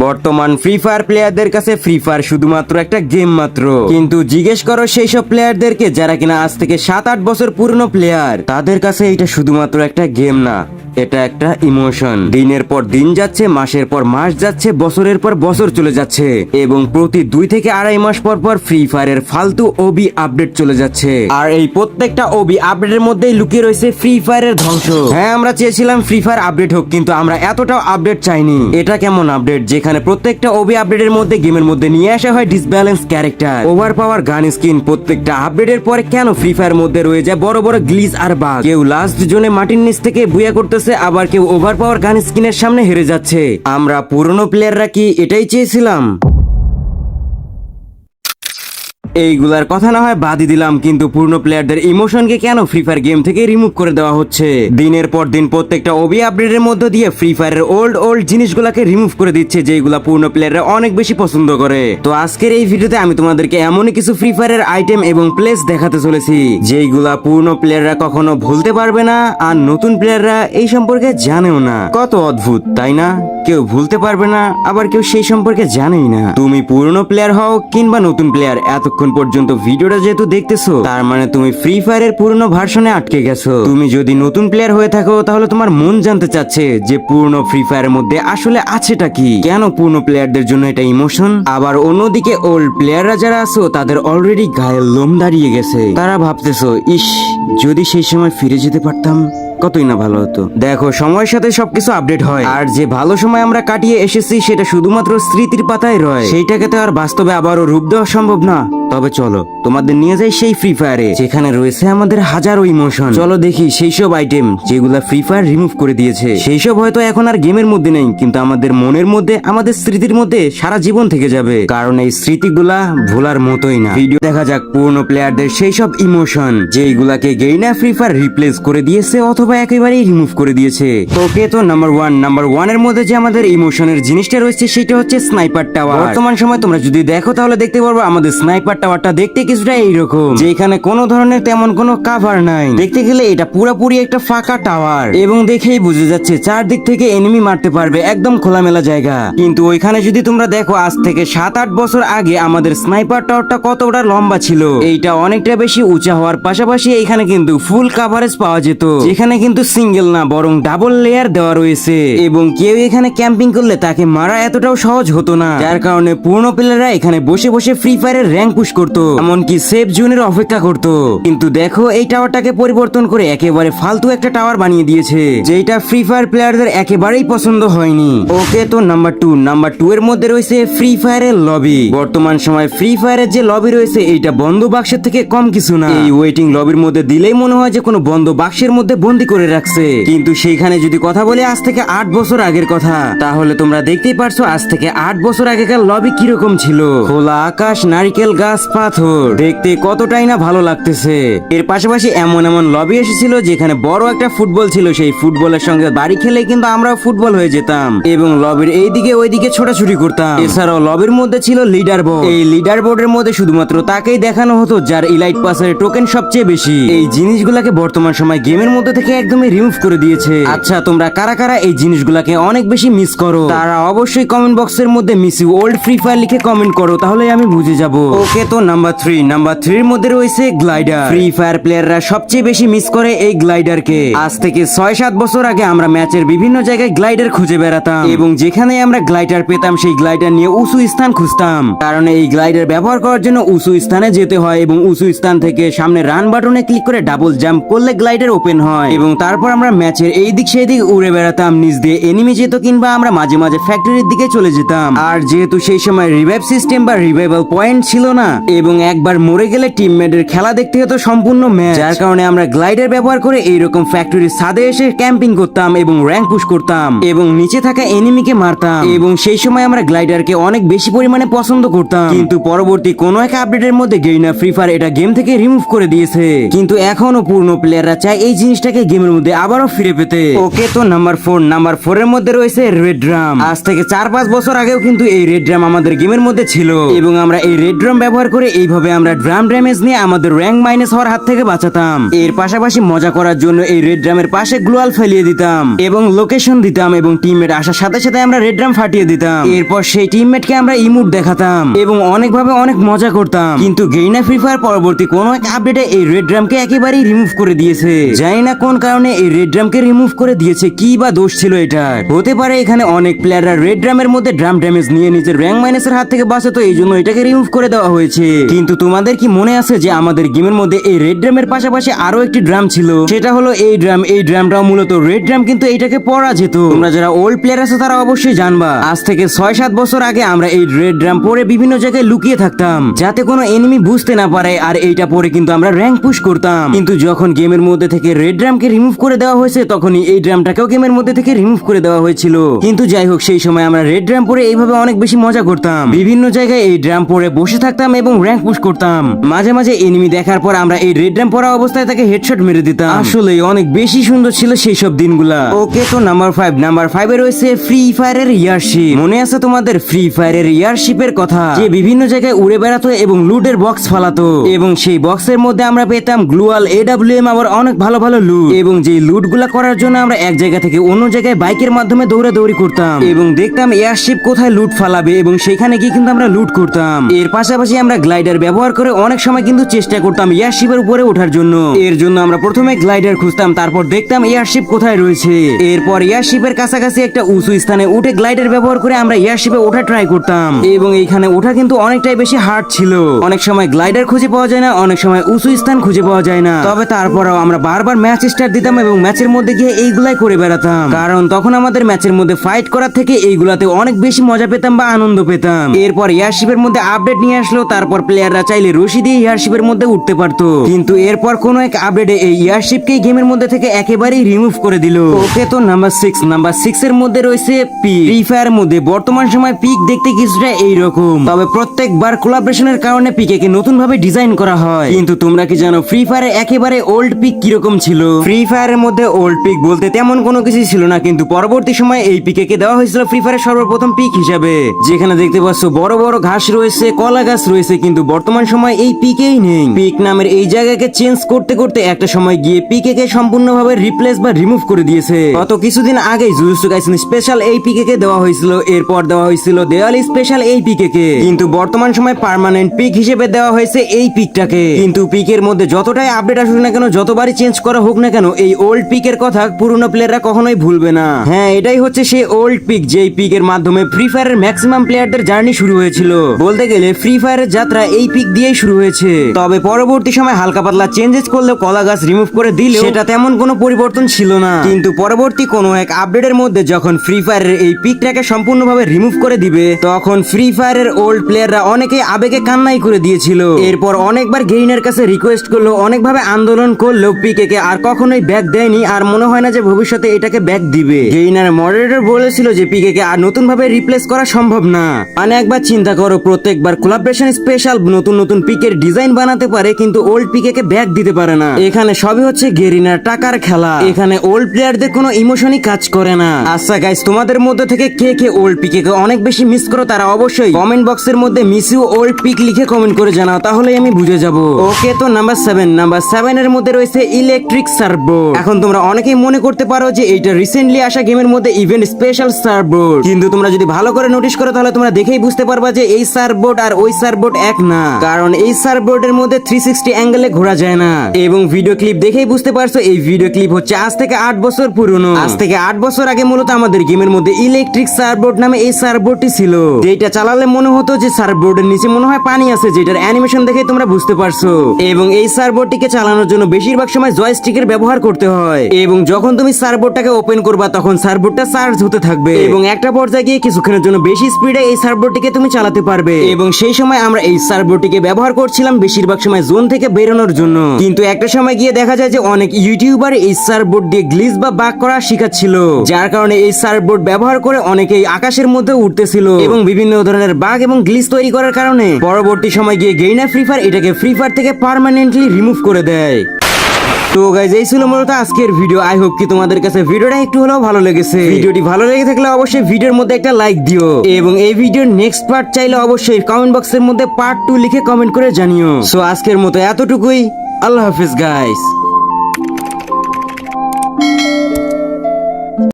বর্তমান free fire প্লেয়ারদের কাছে ফ্রি ফায়ার শুধুমাত্র একটা গেম মাত্র, কিন্তু জিজ্ঞেস করো সেই সব প্লেয়ারদেরকে যারা কিনা আজ থেকে 7-8 বছর পুরনো প্লেয়ার, তাদের কাছে এটা শুধুমাত্র একটা গেম না, এটা একটা ইমোশন। দিনের পর দিন যাচ্ছে, মাসের পর মাস যাচ্ছে, বছরের পর বছর চলে যাচ্ছে এবং প্রতি 2 থেকে আড়াই মাস পর পর ফ্রি ফায়ারের ফালতু ওবি আপডেট চলে যাচ্ছে। আর এই প্রত্যেকটা ওবি আপডেটের মধ্যেই লুকিয়ে রয়েছে ফ্রি ফায়ারের ধ্বংস। হ্যাঁ, আমরা চেয়েছিলাম ফ্রি ফায়ার আপডেট হোক, কিন্তু আমরা এতটাও আপডেট চাইনি। এটা কেমন আপডেট যেখানে প্রত্যেকটা ওবি আপডেটের মধ্যে গেমের মধ্যে নিয়ে আসা হয় ডিসব্যালেন্স ক্যারেক্টার, ওভার পাওয়ার গান স্কিন। প্রত্যেকটা আপডেটের পরে কেন ফ্রি ফায়ার মধ্যে রয়ে যায় বড় বড় গ্লিচ আর বাগ? কেউ লাস্ট জোনে মাটির নিচ থেকে বুয়া করতেছে, আবার কেউ ওভার পাওয়ার গান স্কিনের সামনে হেরে যাচ্ছে। আমরা পুরনো প্লেয়াররা কি এটাই চেয়েছিলাম? এইগুলার কথা না হয় বাদই দিলাম, কিন্তু পুরনো প্লেয়ারদের ইমোশনকে কেন ফ্রি ফায়ার গেম থেকে রিমুভ করে দেওয়া হচ্ছে? দিনের পর দিন প্রত্যেকটা ওবি আপডেটের মধ্য দিয়ে ফ্রি ফায়ারের ওল্ড জিনিসগুলোকে রিমুভ করে দিচ্ছে, যেগুলা পুরনো প্লেয়াররা অনেক বেশি পছন্দ করে। তো আজকের এই ভিডিওতে আমি তোমাদেরকে এমনই কিছু ফ্রি ফায়ারের আইটেম এবং প্লেস দেখাতে চলেছি যেইগুলা পুরনো প্লেয়াররা কখনো ভুলতে পারবে না, আর নতুন প্লেয়াররা এই সম্পর্কে জানেও না। কত অদ্ভুত, তাই না? কেউ ভুলতে পারবে না, আবার কেউ সেই সম্পর্কে জানেই না। তুমি পুরনো প্লেয়ার হও কিংবা নতুন প্লেয়ার, এতক্ষণ পর্যন্ত ভিডিওটা যেহেতু দেখতেছো, তার মানে তুমি ফ্রি ফায়ারের পুরনো ভার্সনে আটকে গেছো। তুমি যদি নতুন প্লেয়ার হয়ে থাকো, তাহলে তোমার মন জানতে চাচ্ছে যে পুরনো ফ্রি ফায়ারের মধ্যে আসলে আছেটা কি, কেন পুরনো প্লেয়ারদের জন্য এটা ইমোশন। আবার অন্যদিকে ওল্ড প্লেয়াররা যারা আছো, তাদের অলরেডি গায়ের লোম দাঁড়িয়ে গেছে। তারা ভাবতেছো, ইস, যদি সেই সময় ফিরে যেতে পারতাম কতই না ভালো হতো। দেখো, সময়ের সাথে সবকিছু আপডেট হয়, আর যে ভালো সময় আমরা কাটিয়ে এসেছি সেটা শুধুমাত্র স্মৃতির পাতায় রয়। সেইটাকে তো আর বাস্তবে আবারও রূপ দেওয়া সম্ভব না। তবে চলো তোমাদের নিয়ে যাই সেই ফ্রি ফায়ারে, যেখানে রয়েছে আমাদের হাজারো ইমোশন। চলো দেখি সেই সব আইটেম যেগুলা ফ্রি ফায়ার রিমুভ করে দিয়েছে। সেই সব হয়তো এখন আর গেমের মধ্যে নেই, কিন্তু আমাদের মনের মধ্যে, আমাদের স্মৃতির মধ্যে সারা জীবন থেকে যাবে, কারণ এই স্মৃতিগুলা ভোলার মতোই না। ভিডিও দেখা যাক পুরনো প্লেয়ারদের সেই সব ইমোশন যেইগুলাকে গেইনা ফ্রি ফায়ার রিপ্লেস করে দিয়েছে অথবা একেবারেই রিমুভ করে দিয়েছে। ওকে, তো নাম্বার ওয়ান এর মধ্যে যে আমাদের ইমোশনের জিনিসটা রয়েছে সেটা হচ্ছে স্নাইপার টাওয়ার। বর্তমান সময় তোমরা যদি দেখো তাহলে দেখতে পারবো আমাদের স্নাইপার টাওয়ারটা দেখতে কিছুটা এইরকম, যে এখানে কোনো ধরনের তেমন কোনো কাভার নাই। দেখতে গেলে এটা পুরোপুরি একটা ফাঁকা টাওয়ার, এবং দেখেই বুঝে যাচ্ছে চারদিক থেকে এনিমি মারতে পারবে, একদম খোলামেলা জায়গা। কিন্তু ওইখানে যদি তোমরা দেখো, আজ থেকে 7-8 বছর আগে আমাদের স্নাইপার টাওয়ারটা কতটা লম্বা ছিল। এইটা অনেকটা বেশি উঁচা হওয়ার পাশাপাশি এখানে কিন্তু ফুল কাভারেজ পাওয়া যেত, যেখানে কিন্তু সিঙ্গেল না বরং ডাবল লেয়ার দেওয়া রয়েছে, এবং কেউ এখানে ক্যাম্পিং করলে তাকে মারা এতটাও সহজ হতো না, যার কারণে পুরনো প্লেয়াররা এখানে বসে বসে ফ্রি ফায়ারের র্যাঙ্ক পুশ করতো, এমনকি সেফ জোনের অপেক্ষা করতো। কিন্তু দেখো, এই টাওয়ারটাকে পরিবর্তন করে একেবারে ফালতু একটা টাওয়ার বানিয়ে দিয়েছে, যেটা ফ্রি ফায়ার প্লেয়ারদের একেবারেই পছন্দ হয়নি। ওকে, তো নাম্বার টু এর মধ্যে রয়েছে ফ্রি ফায়ারের লবি। বর্তমান সময় ফ্রি ফায়ারের যে লবি রয়েছে এইটা বন্ধ বাক্সের থেকে কম কিছু না। এই ওয়েটিং লবির মধ্যে দিলেই মনে হয় যে কোনো বন্ধ বাক্সের মধ্যে বন্দি করে রাখছে। কিন্তু সেইখানে যদি কথা বলি আজ থেকে 8 বছর আগের কথা, তাহলে তোমরা দেখতেই পারছো আজ থেকে 8 বছর আগেকার লবি কিরকম ছিল। খোলা আকাশ, নারিকেল গাছ, পাথর, দেখতে কতটাই না ভালো লাগতেছে। এর পাশাপাশি এমন লবি এসেছিল যেখানে বড় একটা ফুটবল ছিল, সেই ফুটবলের সঙ্গে বাড়ি খেলে কিন্তু আমরা ফুটবল হয়ে যেতাম এবং লবির এইদিকে ওইদিকে ছোটাছুটি করতাম। এছাড়াও লবির মধ্যে ছিল লিডার বোর্ড। এই লিডার বোর্ডের মধ্যে শুধুমাত্র তাকেই দেখানো হতো যার ইলাইট পাসের টোকেন সবচেয়ে বেশি। এই জিনিসগুলোকে বর্তমান সময় গেমের মধ্যে থেকে একদমই রিমুভ করে দিয়েছে। আচ্ছা, তোমরা কারা কারা এই জিনিসগুলোকে অনেক বেশি মিস করো, তারা অবশ্যই কমেন্ট বক্সের মধ্যে miss you old free fire লিখে কমেন্ট করো, তাহলে আমি বুঝে যাব। ওকে, তো নাম্বার থ্রি এর মধ্যে রয়েছে গ্লাইডার। ফ্রি ফায়ার প্লেয়াররা সবচেয়ে বেশি মিস করে এই গ্লাইডারকে। আজ থেকে 6-7 বছর আগে আমরা ম্যাচের বিভিন্ন জায়গায় গ্লাইডার খুঁজে বেড়াতাম, এবং যেখানে আমরা গ্লাইডার পেতাম সেই গ্লাইডার নিয়ে উঁচু স্থান খুঁজতাম, কারণ এই গ্লাইডার ব্যবহার করার জন্য উঁচু স্থানে যেতে হয়, এবং উঁচু স্থান থেকে সামনে রান বাটনে ক্লিক করে ডাবল জাম্প করলে গ্লাইডার ওপেন হয়, এবং তারপর আমরা ম্যাচের এই দিক সেই দিক উড়ে বেড়াতাম। নিচ দিয়ে এনিমি যেত, কিংবা আমরা মাঝে মাঝে ফ্যাক্টরির দিকে চলে যেতাম। আর যেহেতু সেই সময় রিভাইভ সিস্টেম বা রিভাইভাল পয়েন্ট ছিল না, এবং একবার মরে গেলে টিমমেটের খেলা দেখতে হতো সম্পূর্ণ ম্যাচ, যার কারণে আমরা গ্লাইডার ব্যবহার করে এইরকম ফ্যাক্টরির ছাদে এসে ক্যাম্পিং করতাম এবং র্যাঙ্ক পুশ করতাম এবং নিচে থাকা এনিমিকে মারতাম, এবং সেই সময় আমরা গ্লাইডারকে অনেক বেশি পরিমাণে পছন্দ করতাম। কিন্তু পরবর্তী কোনো এক আপডেটের মধ্যে গেইনা ফ্রি ফায়ার এটা গেম থেকে রিমুভ করে দিয়েছে, কিন্তু এখনো পুরনো প্লেয়াররা চায় এই জিনিসটাকে গেমের মধ্যে আবারও ফিরে পেতে। ওকে, তো নাম্বার ফোর এর মধ্যে রয়েছে রেড ড্রাম। আজ থেকে 4-5 বছর আগেও কিন্তু এই রেড ড্রাম আমাদের গেমের মধ্যে ছিল, এবং আমরা এই রেড ড্রাম ব্যবহার ব্যবহার করে এইভাবে আমরা ড্রাম ড্যামেজ নিয়ে আমাদের র্যাঙ্ক মাইনাস হওয়ার হাত থেকে বাঁচাতাম। এর পাশাপাশি মজা করার জন্য এই রেড ড্রামের পাশে গ্লোয়াল ফেলিয়ে দিতাম এবং লোকেশন দিতাম এবং টিমমেট আসার সাথে সাথে আমরা রেড ড্রাম ফাটিয়ে দিতাম। এরপর সেই টিমমেটকে আমরা ইমোট দেখাতাম এবং অনেকভাবে অনেক মজা করতাম। কিন্তু গেইনা ফ্রি ফায়ার পরবর্তী কোন এক আপডেটে এই রেড ড্রামকে একেবারেই রিমুভ করে দিয়েছে। জানি না কোন কারণে এই রেড ড্রামকে রিমুভ করে দিয়েছে, কি বা দোষ ছিল এটার। হতে পারে এখানে অনেক প্লেয়াররা রেড ড্রামের মধ্যে ড্রাম ড্যামেজ নিয়ে নিজের র্যাঙ্ক মাইনাসের হাত থেকে বাঁচাতো, এই জন্য এটাকে রিমুভ করে দেওয়া হয়েছে। কিন্তু তোমাদের কি মনে আছে যে আমাদের গেমের মধ্যে এই রেড ড্রামের পাশাপাশি আরো একটি ড্রাম ছিল, সেটা হলো এই ড্রাম। এই ড্রামটাও মূলত রেড ড্রাম, কিন্তু এইটাকে পরা যেত। তোমরা যারা ওল্ড প্লেয়ার আছে তারা অবশ্যই জানবা, আজ থেকে 6-7 বছর আগে আমরা এই রেড ড্রাম পরে বিভিন্ন জায়গায় লুকিয়ে থাকতাম যাতে কোনো এনিমি বুঝতে না পারে, আর এইটা পরে কিন্তু আমরা র্যাঙ্ক পুশ করতাম। কিন্তু যখন গেমের মধ্যে থেকে রেড ড্রামকে রিমুভ করে দেওয়া হয়েছে তখনই এই ড্রামটাকেও গেমের মধ্যে থেকে রিমুভ করে দেওয়া হয়েছিল। কিন্তু যাই হোক, সেই সময় আমরা রেড ড্রাম পরে এইভাবে অনেক বেশি মজা করতাম। বিভিন্ন জায়গায় এই ড্রাম পরে বসে থাকতাম এবং র্যাঙ্ক পুশ করতাম। মাঝে মাঝে এনিমি দেখার পর আমরা এই রেড ড্রাম পরা অবস্থায় তাকে হেডশট মেরে দিতাম। আসলে অনেক বেশি সুন্দর ছিল সেই সব দিনগুলা। ওকে, তো নাম্বার 5 এ রয়েছে ফ্রি ফায়ারের ইয়ারশিপ। মনে আছে তোমাদের ফ্রি ফায়ারের ইয়ারশিপের কথা, যে বিভিন্ন জায়গায় উড়ে বেড়াতো এবং লুটের বক্স ফালাতো, এবং সেই বক্সের মধ্যে আমরা পেতাম গ্লুয়াল, AWM, আবার অনেক ভালো ভালো লুট। এবং যেই লুট গুলা করার জন্য আমরা এক জায়গা থেকে অন্য জায়গায় বাইকের মাধ্যমে দৌড়াদৌড়ি করতাম এবং দেখতাম এয়ারশিপ কোথায় লুট ফালাবে এবং সেখানে গিয়ে কিন্তু আমরা লুট করতাম। এর পাশাপাশি আমরা গ্লাইডার ব্যবহার করে অনেক সময় কিন্তু চেষ্টা করতাম এয়ারশিপের উপরে ওঠার জন্য। এর জন্য আমরা প্রথমে গ্লাইডার খুঁজতাম, তারপর দেখতাম এয়ারশিপ কোথায় রয়েছে। এরপর এয়ারশিপের কাছাকাছি একটা উঁচু স্থানে উঠে গ্লাইডার ব্যবহার করে আমরা এয়ারশিপে ওঠা ট্রাই করতাম, এবং এইখানে ওঠা কিন্তু অনেকটাই বেশি হার্ড ছিল। অনেক সময় গ্লাইডার খুঁজে পাওয়া যায় না, অনেক সময় উঁচু স্থান খুঁজে পাওয়া যায় না। তবে তারপরেও আমরা বারবার ম্যাচ স্টার্ট দিতাম এবং ম্যাচের মধ্যে গিয়ে এইগুলাই করে বেড়াতাম, কারণ তখন আমাদের ম্যাচের মধ্যে ফাইট করার থেকে এইগুলাতে অনেক বেশি মজা পেতাম বা আনন্দ পেতাম। এরপর এয়ারশিপের মধ্যে আপডেট নিয়ে আসলো, তারপর প্লেয়াররা চাইলে রশি দিয়ে এয়ারশিপের মধ্যে উঠতে পারতো। কিন্তু এরপর কোন এক আপডেটে এই এয়ারশিপকে গেমের মধ্যে থেকে একেবারেই রিমুভ করে দিল। ওকে, তো নাম্বার 6 এর মধ্যে রয়েছে পিক। ফ্রি ফায়ার মধ্যে বর্তমান সময় পিক দেখতে কিছুটা এইরকম, তবে প্রত্যেকবার কোলাবরেশনের কারণে পিকে নতুন ভাবে ডিজাইন করা হয়। কিন্তু তোমরা কি জানো ফ্রি ফায়ারে একেবারে ওল্ড পিক কিরকম ছিল? ফ্রি ফায়ারের মধ্যে ওল্ড পিক বলতে তেমন কোনো কিছু ছিল না, কিন্তু পরবর্তী সময়ে এই পিকে দেওয়া হয়েছিল ফ্রি ফায়ারের সর্বপ্রথম পিক হিসাবে। যেখানে দেখতে পাচ্ছ বড় বড় ঘাস রয়েছে, কলা গাছ রয়েছে, কিন্তু বর্তমান সময় এই পিকেই নেই। পিক নামের এই জায়গাকে চেঞ্জ করতে করতে একটা সময় গিয়ে পিকে সম্পূর্ণভাবে রিপ্লেস বা রিমুভ করে দিয়েছে। গত কিছুদিন আগেই জুজুৎসু কাইসেন স্পেশাল এই পিকে দেওয়া হয়েছিল, এরপর দেওয়া হয়েছিল দেওয়ালি স্পেশাল এই পিকে, কিন্তু বর্তমান সময় পার্মানেন্ট পিক হিসেবে দেওয়া হয়েছে এই পিকটাকে। কিন্তু পিকের মধ্যে যতটাই আপডেট আসুক না কেন, যতবারই চেঞ্জ করা হোক না কেন, এই ওল্ড পিকের কথা পুরনো প্লেয়াররা কখনোই ভুলবে না। হ্যাঁ, এটাই হচ্ছে সেই ওল্ড পিক, যেই পিকের মাধ্যমে ফ্রি ফায়ারের ম্যাক্সিমাম প্লেয়ারদের জার্নি শুরু হয়েছিল। বলতে গেলে ফ্রি ফায়ারের যাত্রা এই পিক দিয়েই শুরু হয়েছে। তবে পরবর্তী সময় হালকা পাতলা চেঞ্জেস করলেও, কলা গাছ রিমুভ করে দিলেও সেটা তেমন কোনো পরিবর্তন ছিল না। কিন্তু পরবর্তী কোনো এক আপডেটের মধ্যে যখন ফ্রি ফায়ারের এই পিকটাকে সম্পূর্ণভাবে রিমুভ করে দিবে, তখন ফ্রি ফায়ারের ওল্ড প্লেয়াররা অনেকে আবেগে কান্নাই করে দিয়েছিল। এরপর অনেকবার গেইনার কাছে রিকোয়েস্ট করলো, অনেকভাবে আন্দোলন করলেও পিকে আর কখনোই ব্যাক দেয়নি, আর মনে হয় না যে ভবিষ্যতে এটাকে ব্যাক দিবে। গেইনার মডারেটর বলেছিল যে পিকে আর নতুন ভাবে রিপ্লেস করা সম্ভব না। মানে একবার চিন্তা করো, প্রত্যেকবার কোলাবরেশন স্পেশাল নতুন নতুন পিকের ডিজাইন বানাতে পারে, কিন্তু ওল্ড পিকে ব্যাক দিতে পারে না। এখানে সবই হচ্ছে গেরিনার টাকার খেলা। এখানে ওল্ড প্লেয়ারদের কোনো ইমোশনই কাজ করে না। আচ্ছা গাইস, তোমাদের মধ্যে থেকে কে কে ওল্ড পিকে অনেক বেশি মিস করো, তারা অবশ্যই কমেন্ট বক্সের মধ্যে মিস ইউ ওল্ড পিক লিখে কমেন্ট করে জানাও, তাহলে আমি বুঝে যাব। ওকে, তো নাম্বার 7 এর মধ্যে রয়েছে ইলেকট্রিক সার্ভবোর্ড। এখন তোমরা অনেকেই মনে করতে পারো যে এইটা রিসেন্টলি আসা গেমের মধ্যে ইভেন্ট স্পেশাল সার্ভবোর্ড, কিন্তু তোমরা যদি ভালো করে নোটিস করো তাহলে তোমরা দেখেই বুঝতে পারবা যে এই সার্ভবোর্ড আর ওই সার্ভবোর্ড এক না। কারণ এই সার্ভবোর্ডের মধ্যে 360 অ্যাঙ্গেলে ঘোরা যায় না, এবং ভিডিও ক্লিপ দেখেই বুঝতে পারছো এই ভিডিও ক্লিপ হচ্ছে আজ থেকে 8 বছর পুরনো। আজ থেকে 8 বছর আগে মূলত আমাদের গেমের মধ্যে ইলেকট্রিক সার্ভবোর্ড নামে এই সার্ভবোর্ডটি ছিল, যেটা চালালে মনে হতো যে সার্ভবোর্ডের নিচে মনে হয় পানি আছে, যেটার অ্যানিমেশন দেখে তোমরা বুঝতে পারছো। এবং এই সার্ভবোর্ডটিকে চালানোর জন্য বেশিরভাগ সময় জয়স্টিকের ব্যবহার করতে হয়, এবং যখন তুমি সার্ভবোর্ডটাকে ওপেন করবা তখন সার্ভবোর্ডটা চার্জ হতে থাকবে, এবং একটা পর্যায়ে গিয়ে কিছুক্ষণের জন্য বেশি স্পিডে এই সার্ভবোর্ডটিকে তুমি চালাতে পারবে। এবং সেই সময় আমরা এই সার্ভবোর্ডটিকে ব্যবহার করছিলাম বেশিরভাগ সময় জোন থেকে বেরোনোর জন্য। কিন্তু একটা সময় গিয়ে দেখা যায় যে অনেক ইউটিউবার এই সার্ভবোর্ড দিয়ে গ্লিচ বা বাগ করা শিখাচ্ছিল, যার কারণে এই সার্ভবোর্ড ব্যবহার করে অনেকেই আকাশের মধ্যে উঠতেছিল, এবং বিভিন্ন ধরনের বাগ এবং গ্লিচ তৈরি করার কারণে পরবর্তী সময় গিয়ে গেইনার ফ্রি ফায়ার এটাকে ফ্রি ফায়ার থেকে পার্মানেন্টলি রিমুভ করে দেয়। তো গাইজ এই ছিল মূলত আজকের ভিডিও। আই হোপ কি তোমাদের কাছে ভিডিওটা একটু হলেও ভালো লেগেছে। ভিডিওটি ভালো লেগে থাকলে অবশ্যই ভিডিওর মধ্যে একটা লাইক দিও এবং এই ভিডিওর নেক্সট পার্ট চাইলে অবশ্যই কমেন্ট বক্সের মধ্যে পার্ট 2 লিখে কমেন্ট করে জানিও। সো আজকের মতো এতটুকুই। আল্লাহ হাফেজ গাইস।